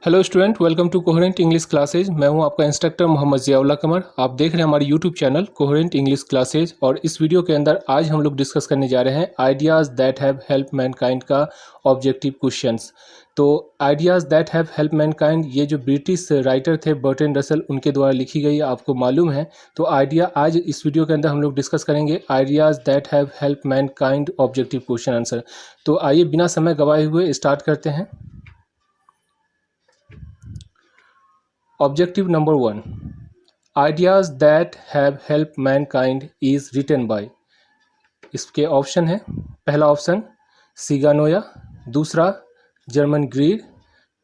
Hello student, welcome to coherent English classes. मैं हूं आपका इंस्ट्रक्टर मोहम्मद जियाउल्लाह कमर। आप देख रहे हैं हमारे YouTube channel coherent English classes. और इस वीडियो के अंदर आज हम लोग डिस्कस करने जा रहे हैं ideas that have help mankind का ऑब्जेक्टिव क्वेश्चंस। तो ideas that have help Mankind, ये जो ब्रिटिश राइटर थे बर्ट्रैंड रसल, उनके द्वारा लिखी गई, आपको मालूम है। तो आइडिया आज इस वीडियो के अंदर हम लोग डिस्कस करेंगे ideas that have help mankind objective question answer. तो आइए बिना समय गवाए हुए स्टार्ट करते हैं। Objective number 1. Ideas that have helped mankind is written by. इसके ऑप्शन है, पहला ऑप्शन सिगानोया, दूसरा जर्मन ग्रीड,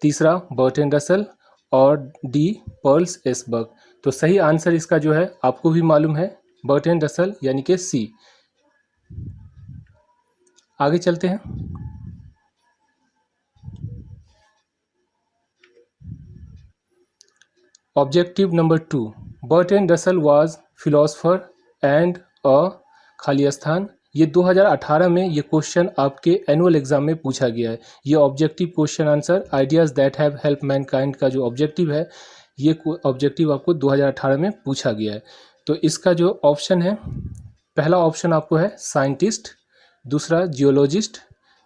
तीसरा बर्ट्रैंड रसल और डी पर्ल्स एसबर्ग। तो सही आंसर इसका जो है आपको भी मालूम है, बर्ट्रैंड रसल यानी कि सी। आगे चलते हैं। Objective number 2. Bertrand Russell was philosopher and अ खाली स्थान। ये 2018 में ये क्वेश्चन आपके एनुअल एग्जाम में पूछा गया है। ये objective question answer ideas that have help mankind का जो ऑब्जेक्टिव है, ये ऑब्जेक्टिव आपको 2018 में पूछा गया है। तो इसका जो ऑप्शन है, पहला ऑप्शन आपको है साइंटिस्ट, दूसरा जियोलॉजिस्ट,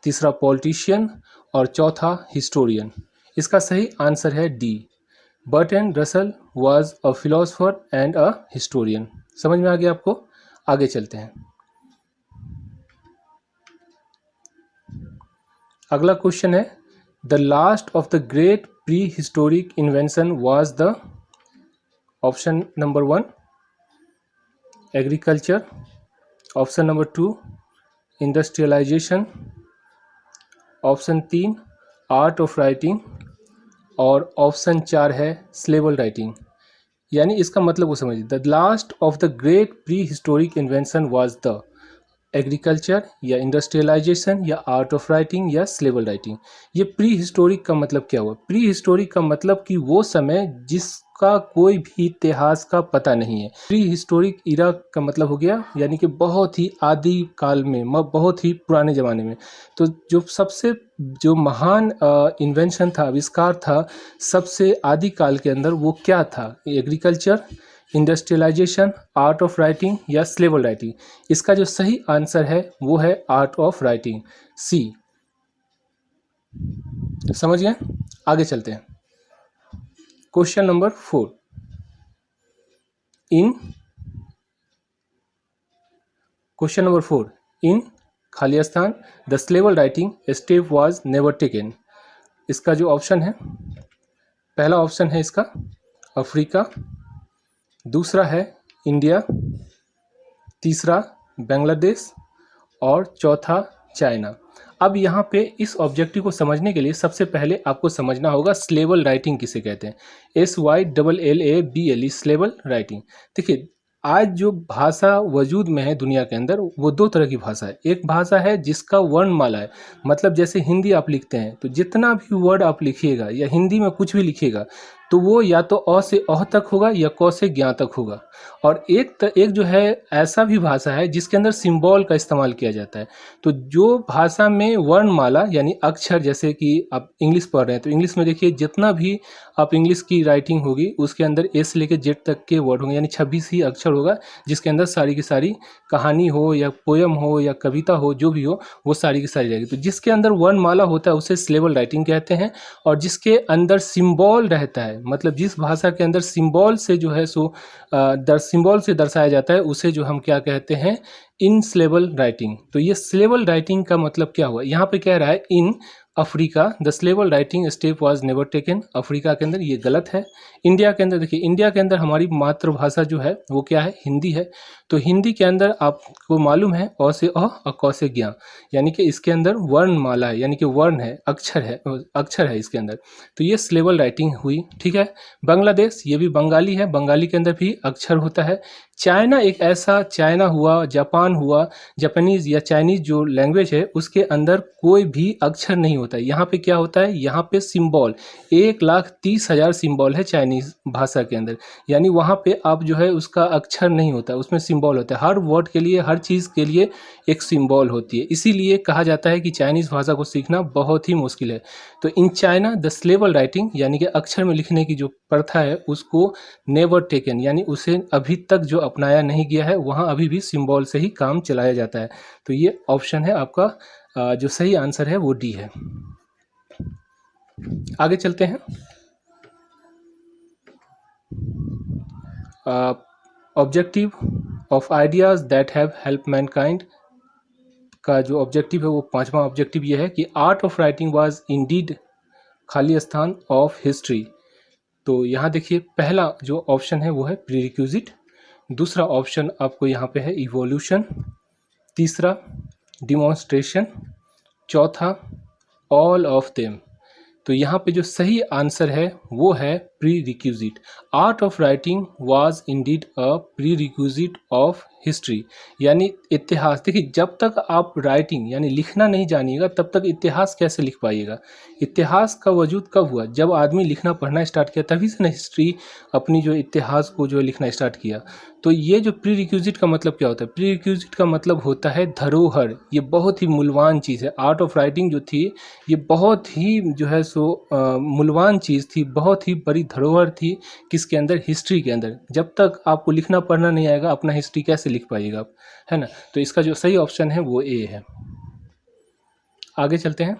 तीसरा पॉलिटिशियन और चौथा हिस्टोरियन। इसका सही आंसर है D, Bertrand Russell was a philosopher and a historian. समझ में आ गया आपको? आगे चलते हैं। अगला क्वेश्चन है, the last of the great prehistoric invention was the. Option number 1 agriculture, option number 2 industrialization, option 3 art of writing और ऑप्शन 4 है स्लेवल राइटिंग। यानी इसका मतलब वो समझिए, the last of the great prehistoric invention was the agriculture या industrialization या art of writing या स्लेवल राइटिंग। ये प्री हिस्टोरिक का मतलब क्या हुआ? प्री हिस्टोरिक का मतलब कि वो समय जिसका कोई भी इतिहास का पता नहीं है। प्री हिस्टोरिक इरा का मतलब हो गया यानी कि बहुत ही आदि काल में, बहुत ही पुराने ज़माने में। तो जो महान इन्वेंशन था, आविष्कार था सबसे आदि काल के अंदर, वो क्या था? Agriculture, industrialization, art of writing या स्लेवल राइटिंग। इसका जो सही आंसर है वो है आर्ट ऑफ राइटिंग, सी। समझ गए? आगे चलते हैं। Question number 4. क्वेश्चन नंबर 4, इन खाली स्थान the syllable writing step was never taken. इसका जो ऑप्शन है, पहला ऑप्शन है इसका अफ्रीका, दूसरा है इंडिया, तीसरा बांग्लादेश और चौथा चाइना। अब यहाँ पे इस ऑब्जेक्टिव को समझने के लिए सबसे पहले आपको समझना होगा स्लेवल राइटिंग किसे कहते हैं। SYLLABLE, syllable writing. देखिए, आज जो भाषा वजूद में है दुनिया के अंदर, वो दो तरह की भाषा है। एक भाषा है जिसका वर्णमाला है, मतलब जैसे हिंदी आप लिखते हैं तो जितना भी वर्ड आप लिखिएगा या हिंदी में कुछ भी लिखिएगा तो वो या तो अ से अह तक होगा या क से ज्ञ तक होगा। और एक जो है ऐसा भी भाषा है जिसके अंदर सिंबल का इस्तेमाल किया जाता है। तो जो भाषा में वर्णमाला यानी अक्षर, जैसे कि आप इंग्लिश पढ़ रहे हैं तो इंग्लिश में देखिए जितना भी आप इंग्लिश की राइटिंग होगी उसके अंदर ए से लेकर जेड तक के वर्ड होंगे, यानी 26 ही अक्षर होगा जिसके अंदर सारी की सारी कहानी हो या पोयम हो या कविता हो, जो भी हो वो सारी की सारी रहेगी। तो जिसके अंदर वर्णमाला होता है उसे स्लेवल राइटिंग कहते हैं। और जिसके अंदर सिंबल रहता है, मतलब जिस भाषा के अंदर सिंबल से जो है सो सिंबल से दर्शाया जाता है, उसे जो हम क्या कहते हैं, इन स्लेवल राइटिंग। तो ये स्लेवल राइटिंग का मतलब क्या हुआ? यहाँ पे कह रहा है in Africa the syllable writing step was never taken. Africa के अंदर ये गलत है। इंडिया के अंदर देखिए, इंडिया के अंदर हमारी मातृभाषा जो है वो क्या है? हिंदी है। तो हिंदी के अंदर आपको मालूम है अ से अ और क से ज्ञ, यानी कि इसके अंदर वर्णमाला है, यानी कि वर्ण है, अक्षर है इसके अंदर। तो ये स्लेवल राइटिंग हुई। ठीक है। बांग्लादेश, ये भी बंगाली है, बंगाली के अंदर भी अक्षर होता है। चाइना एक ऐसा, चाइना हुआ, जापान हुआ, जापानीज़ या चाइनीज़ जो लैंग्वेज है उसके अंदर कोई भी अक्षर नहीं होता है। यहाँ पे क्या होता है, यहाँ पे सिंबल 1,30,000 सिंबल है चाइनीज़ भाषा के अंदर। यानी वहाँ पे आप जो है उसका अक्षर नहीं होता, उसमें सिंबल होता है। हर वर्ड के लिए, हर चीज़ के लिए एक सिंबल होती है। इसीलिए कहा जाता है कि चाइनीज़ भाषा को सीखना बहुत ही मुश्किल है। तो इन चाइना द स्लेबल राइटिंग यानी कि अक्षर में लिखने की जो प्रथा है उसको नेवर टेकन यानी उसे अभी तक जो अपनाया नहीं गया है, वहाँ अभी भी सिंबल से ही काम चलाया जाता है। तो ये ऑप्शन है आपका, जो सही आंसर है वो डी है। आगे चलते हैं। Objective of ideas that have help mankind का जो ऑब्जेक्टिव है वो पांचवा ऑब्जेक्टिव ये है कि art of writing was Indeed खाली स्थान ऑफ हिस्ट्री। तो यहाँ देखिए पहला जो ऑप्शन है वो है प्रीरिक्विजिट, दूसरा ऑप्शन आपको यहाँ पे है इवोल्यूशन, तीसरा डिमॉन्स्ट्रेशन, चौथा ऑल ऑफ देम। तो यहाँ पे जो सही आंसर है वो है pre requisite. Art of writing was indeed a pre requisite of history, यानी इतिहास। देखिए जब तक आप राइटिंग यानी लिखना नहीं जानिएगा तब तक इतिहास कैसे लिख पाइएगा। इतिहास का वजूद कब हुआ, जब आदमी लिखना पढ़ना स्टार्ट किया, तभी से ना हिस्ट्री अपनी जो इतिहास को जो लिखना स्टार्ट किया। तो ये जो प्री रिक्विजिट का मतलब क्या होता है, प्री रिक्विजिट का मतलब होता है धरोहर। ये बहुत ही मूल्यवान चीज़ है। आर्ट ऑफ राइटिंग जो थी ये बहुत ही जो है सो मूल्यवान चीज़ थी, बहुत ही बड़ी धरोहर थी किसके अंदर, हिस्ट्री के अंदर। जब तक आपको लिखना पढ़ना नहीं आएगा अपना हिस्ट्री कैसे लिख पाइएगा आप, है ना। तो इसका जो सही ऑप्शन है वो ए है। आगे चलते हैं।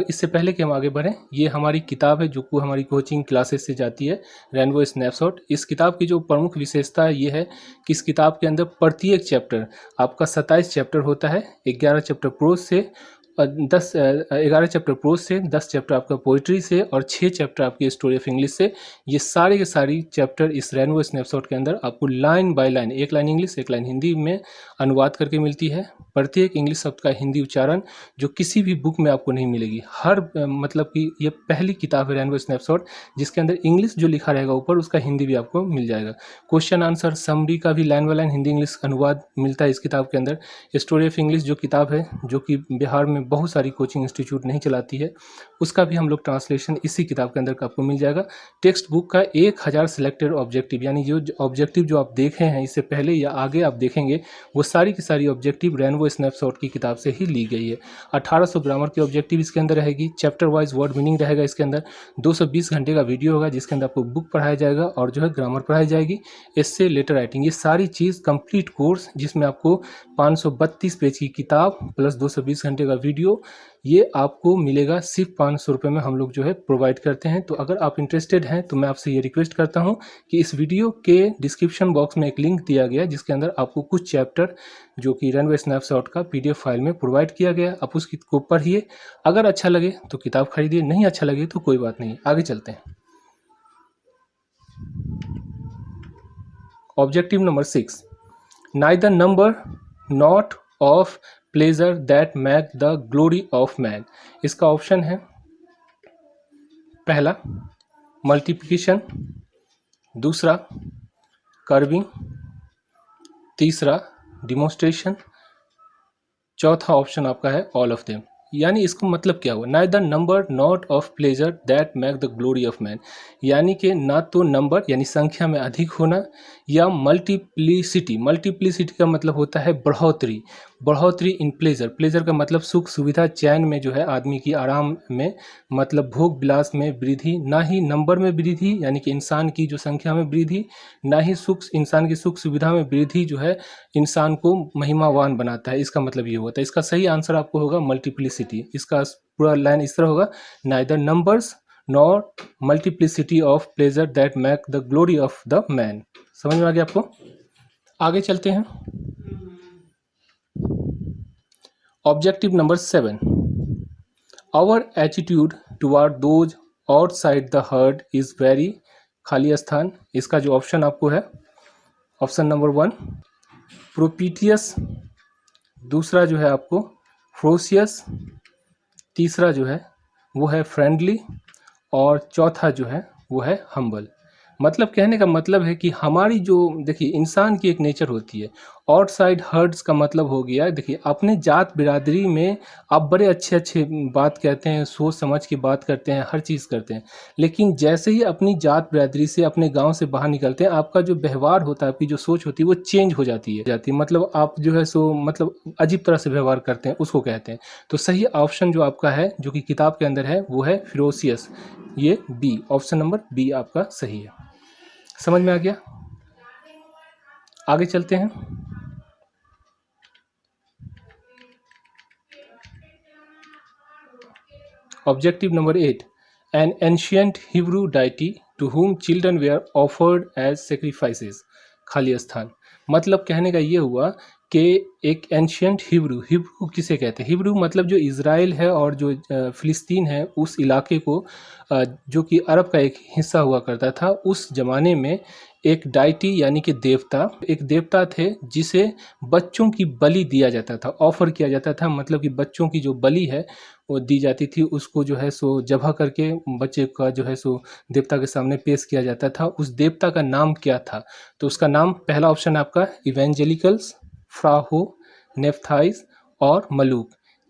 इससे पहले कि हम आगे बढ़ें, ये हमारी किताब है जो को हमारी कोचिंग क्लासेस से जाती है, रेनबो स्नैपशॉट। इस किताब की जो प्रमुख विशेषता है ये है कि इस किताब के अंदर प्रत्येक चैप्टर आपका 27 चैप्टर होता है, 11 चैप्टर प्रोज से, 11 चैप्टर प्रोज से, 10 चैप्टर आपका पोइट्री से और 6 चैप्टर आपकी स्टोरी ऑफ इंग्लिश से। ये सारे के सारी चैप्टर इस रेनबो स्नैपशॉट के अंदर आपको लाइन बाय लाइन, एक लाइन इंग्लिश एक लाइन हिंदी में अनुवाद करके मिलती है। प्रत्येक इंग्लिश शब्द का हिंदी उच्चारण जो किसी भी बुक में आपको नहीं मिलेगी। हर मतलब कि ये पहली किताब है रेनबो स्नैपशॉट जिसके अंदर इंग्लिश जो लिखा रहेगा ऊपर उसका हिंदी भी आपको मिल जाएगा। क्वेश्चन आंसर समरी का भी line by line Hindi English अनुवाद मिलता है इस किताब के अंदर। स्टोरी ऑफ इंग्लिश जो किताब है जो कि बिहार में बहुत सारी कोचिंग इंस्टीट्यूट नहीं चलाती है, उसका भी हम लोग ट्रांसलेशन इसी किताब के अंदर आपको मिल जाएगा। टेक्स्ट बुक का 1000 सिलेक्टेड ऑब्जेक्टिव, यानी जो ऑब्जेक्टिव जो आप देखे हैं इससे पहले या आगे आप देखेंगे वो सारी की सारी ऑब्जेक्टिव रेनबो स्नैपशॉट की किताब से ही ली गई है। 1800 ग्रामर की ऑब्जेक्टिव इसके अंदर रहेगी, चैप्टर वाइज वर्ड मीनिंग रहेगा इसके अंदर, 220 घंटे का वीडियो होगा जिसके अंदर आपको बुक पढ़ाया जाएगा और जो है ग्रामर पढ़ाई जाएगी, एस्से, लेटर राइटिंग, ये सारी चीज़ कंप्लीट कोर्स जिसमें आपको 532 पेज की किताब प्लस 220 घंटे का वीडियो, ये आपको मिलेगा सिर्फ 500 रुपये में हम लोग जो है प्रोवाइड करते हैं। तो अगर आप इंटरेस्टेड हैं तो मैं आपसे ये रिक्वेस्ट करता हूँ कि इस वीडियो के डिस्क्रिप्शन बॉक्स में एक लिंक दिया गया है जिसके अंदर आपको कुछ चैप्टर जो कि रेनबो स्नैपशॉट का PDF फाइल में प्रोवाइड किया गया, आप उसको पढ़िए। अगर अच्छा लगे तो किताब खरीदिए, नहीं अच्छा लगे तो कोई बात नहीं। आगे चलते हैं। Objective number 6, neither number not of pleasure that make the glory of man. इसका ऑप्शन है पहला मल्टीप्लिकेशन, दूसरा कर्विंग, तीसरा डिमोन्स्ट्रेशन, चौथा ऑप्शन आपका है ऑल ऑफ देम। यानी इसका मतलब क्या हुआ, neither number not of pleasure that make the glory of man, यानी कि ना तो नंबर यानी संख्या में अधिक होना या मल्टीप्लिसिटी। मल्टीप्लिसिटी का मतलब होता है बढ़ोतरी, बढ़ोतरी इन प्लेजर। प्लेजर का मतलब सुख सुविधा चैन में जो है आदमी की आराम में, मतलब भोग विलास में वृद्धि, ना ही नंबर में वृद्धि यानी कि इंसान की जो संख्या में वृद्धि, ना ही सुख, इंसान की सुख सुविधा में वृद्धि जो है इंसान को महिमावान बनाता है। इसका मतलब ये होता है। इसका सही आंसर आपको होगा मल्टीप्लिसिटी। इसका पूरा लाइन इस तरह होगा, neither numbers not multiplicity of pleasure that make the glory of the man. समझ में आ गया आपको। आगे चलते हैं। Objective number 7, our attitude toward those outside the herd is very खाली स्थान। इसका जो ऑप्शन आपको है, ऑप्शन नंबर 1 प्रोपिटियस, दूसरा जो है आपको फ्रोसियस, तीसरा जो है वो है फ्रेंडली और चौथा जो है वो है हम्बल। मतलब कहने का मतलब है कि हमारी जो देखिए इंसान की एक नेचर होती है, आउटसाइड हर्ड्स का मतलब हो गया देखिए अपने जात बिरादरी में आप बड़े अच्छे-अच्छे बात कहते हैं, सोच समझ के बात करते हैं, हर चीज़ करते हैं। लेकिन जैसे ही अपनी जात बिरादरी से, अपने गाँव से बाहर निकलते हैं, आपका जो व्यवहार होता है, आपकी जो सोच होती है, वो चेंज हो जाती है। मतलब आप जो है सो मतलब अजीब तरह से व्यवहार करते हैं, उसको कहते हैं। तो सही ऑप्शन जो आपका है, जो कि किताब के अंदर है, वो है फेरोशियस। ये बी, ऑप्शन नंबर बी आपका सही है। समझ में आ गया? आगे चलते हैं। Objective number 8, an ancient Hebrew deity to whom children were offered as sacrifices, खाली स्थान। मतलब कहने का ये हुआ कि एक एंशियंट हिब्रू, हिब्रू किसे कहते हैं? हिब्रू मतलब जो इज़राइल है और जो फ़िलिस्तीन है, उस इलाके को जो कि अरब का एक हिस्सा हुआ करता था, उस ज़माने में एक डाइटी यानी कि देवता, एक देवता थे जिसे बच्चों की बलि दिया जाता था, ऑफ़र किया जाता था। मतलब कि बच्चों की जो बलि है वो दी जाती थी, उसको जो है सो ज़बह करके बच्चे का जो है सो देवता के सामने पेश किया जाता था। उस देवता का नाम क्या था? तो उसका नाम, पहला ऑप्शन आपका इवेंजेलिकल्स, फ्राहो, नेफ्थाइस और मलूक।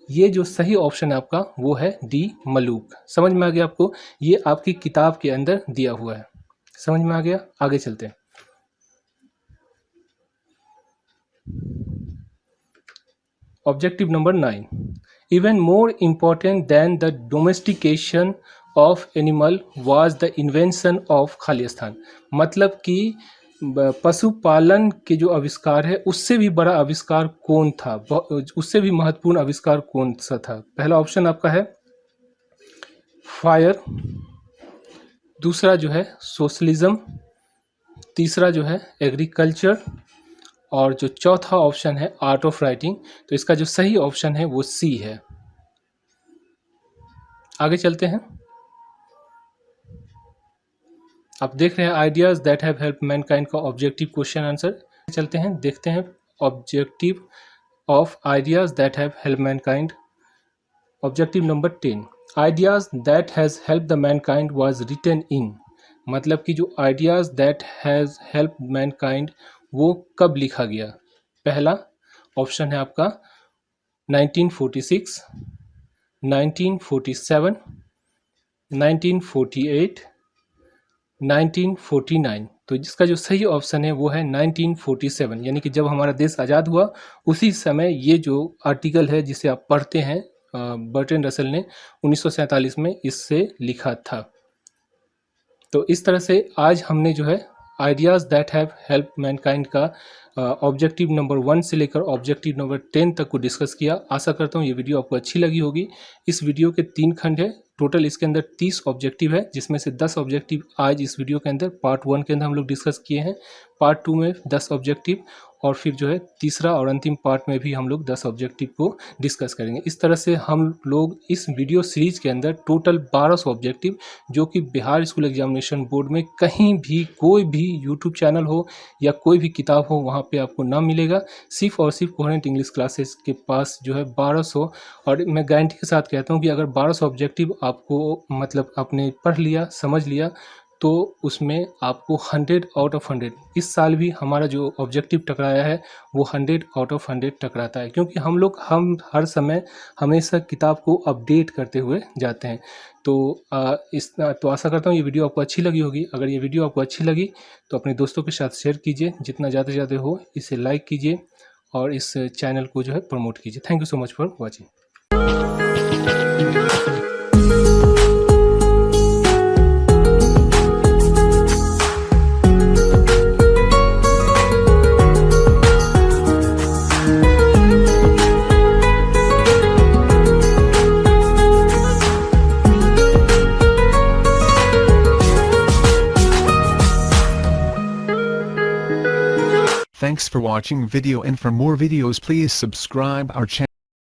ये जो सही ऑप्शन है आपका वो है डी, मलूक। समझ में आ गया आपको? ये आपकी किताब के अंदर दिया हुआ है। समझ में आ गया? आगे चलते हैं। Objective number 9, even more important than the domestication of animal was the invention of खाली स्थान। मतलब कि पशुपालन के जो आविष्कार है उससे भी बड़ा आविष्कार कौन था, उससे भी महत्वपूर्ण आविष्कार कौन सा था? पहला ऑप्शन आपका है फायर, दूसरा जो है सोशलिज्म, तीसरा जो है एग्रीकल्चर और जो चौथा ऑप्शन है आर्ट ऑफ राइटिंग। तो इसका जो सही ऑप्शन है वो सी है। आगे चलते हैं। आप देख रहे हैं ideas that have help mankind का ऑब्जेक्टिव क्वेश्चन आंसर। चलते हैं, देखते हैं objective of ideas that have help mankind. Objective number 10, ideas that has help the mankind was written in. मतलब कि जो ideas that has help mankind वो कब लिखा गया? पहला ऑप्शन है आपका 1946, 1947, 1948, 1949। तो जिसका जो सही ऑप्शन है वो है 1947, यानी कि जब हमारा देश आज़ाद हुआ उसी समय ये जो आर्टिकल है जिसे आप पढ़ते हैं, बर्ट्रैंड रसल ने 1947 में इससे लिखा था। तो इस तरह से आज हमने जो है ideas that have help mankind का ऑब्जेक्टिव नंबर 1 से लेकर ऑब्जेक्टिव नंबर 10 तक को डिस्कस किया। आशा करता हूँ ये वीडियो आपको अच्छी लगी होगी। इस वीडियो के 3 खंड है, टोटल इसके अंदर 30 ऑब्जेक्टिव है, जिसमें से 10 ऑब्जेक्टिव आज इस वीडियो के अंदर पार्ट 1 के अंदर हम लोग डिस्कस किए हैं। पार्ट 2 में 10 ऑब्जेक्टिव और फिर जो है तीसरा और अंतिम पार्ट में भी हम लोग 10 ऑब्जेक्टिव को डिस्कस करेंगे। इस तरह से हम लोग इस वीडियो सीरीज के अंदर टोटल 1200 ऑब्जेक्टिव, जो कि बिहार स्कूल एग्जामिनेशन बोर्ड में कहीं भी कोई भी यूट्यूब चैनल हो या कोई भी किताब हो वहाँ पे आपको ना मिलेगा। सिर्फ और सिर्फ कोहेरेंट इंग्लिश क्लासेस के पास जो है 1200, और मैं गारंटी के साथ कहता हूँ कि अगर 1200 ऑब्जेक्टिव आपको मतलब आपने पढ़ लिया, समझ लिया, तो उसमें आपको 100 आउट ऑफ 100, इस साल भी हमारा जो ऑब्जेक्टिव टकराया है वो 100 आउट ऑफ 100 टकराता है, क्योंकि हम हर समय हमेशा किताब को अपडेट करते हुए जाते हैं। तो आशा करता हूँ ये वीडियो आपको अच्छी लगी होगी। अगर ये वीडियो आपको अच्छी लगी तो अपने दोस्तों के साथ शेयर कीजिए, जितना ज़्यादा से ज़्यादा हो इसे लाइक कीजिए और इस चैनल को जो है प्रमोट कीजिए। Thank you so much for watching. Thanks for watching video, and for more videos please subscribe our channel.